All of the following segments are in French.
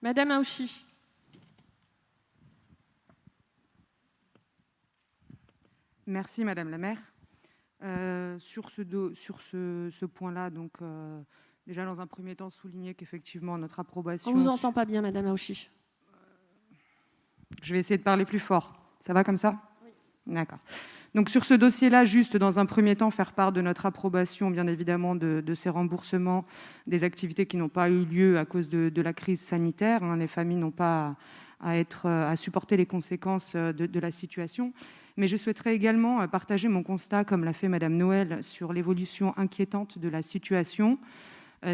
Madame Aouchi. Merci Madame la maire. Sur ce point-là, donc déjà dans un premier temps souligner qu'effectivement notre approbation. On vous entend pas bien, Madame Aouchi. Je vais essayer de parler plus fort. Ça va comme ça? Oui. D'accord. Donc sur ce dossier-là, juste dans un premier temps, faire part de notre approbation, bien évidemment, de ces remboursements des activités qui n'ont pas eu lieu à cause de la crise sanitaire. Les familles n'ont pas à supporter les conséquences de la situation. Mais je souhaiterais également partager mon constat, comme l'a fait Madame Noël, sur l'évolution inquiétante de la situation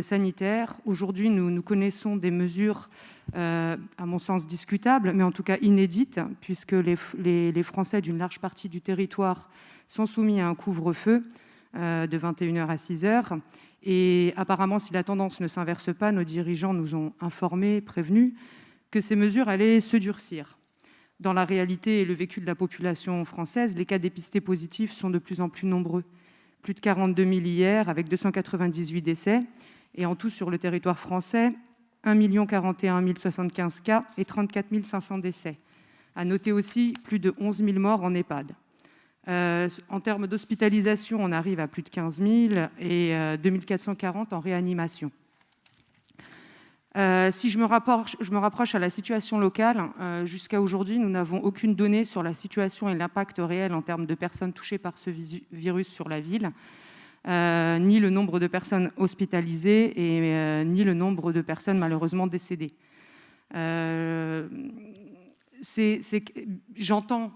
sanitaire. Aujourd'hui, nous connaissons des mesures, à mon sens discutables, mais en tout cas inédites, puisque les Français d'une large partie du territoire sont soumis à un couvre-feu de 21h à 6h. Et apparemment, si la tendance ne s'inverse pas, nos dirigeants nous ont informés, prévenus, que ces mesures allaient se durcir. Dans la réalité et le vécu de la population française, les cas dépistés positifs sont de plus en plus nombreux. Plus de 42 000 hier, avec 298 décès. Et en tout, sur le territoire français, 1 041 075 cas et 34 500 décès. À noter aussi plus de 11 000 morts en EHPAD. En termes d'hospitalisation, on arrive à plus de 15 000 et 2 440 en réanimation. Si je me rapproche à la situation locale, jusqu'à aujourd'hui, nous n'avons aucune donnée sur la situation et l'impact réel en termes de personnes touchées par ce virus sur la ville, ni le nombre de personnes hospitalisées et ni le nombre de personnes malheureusement décédées. J'entends,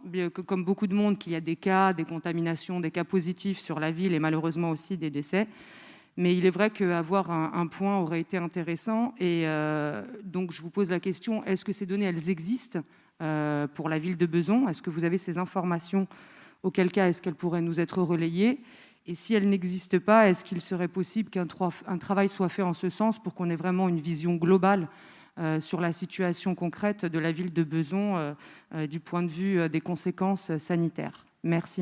comme beaucoup de monde, qu'il y a des cas, des contaminations, des cas positifs sur la ville et malheureusement aussi des décès. Mais il est vrai qu'avoir un point aurait été intéressant. Et donc, je vous pose la question, est-ce que ces données, elles existent pour la ville de Bezons? Est-ce que vous avez ces informations? Auquel cas, est-ce qu'elles pourraient nous être relayées? Et si elles n'existent pas, est-ce qu'il serait possible qu'un travail soit fait en ce sens pour qu'on ait vraiment une vision globale sur la situation concrète de la ville de Bezons du point de vue des conséquences sanitaires? Merci, Madame.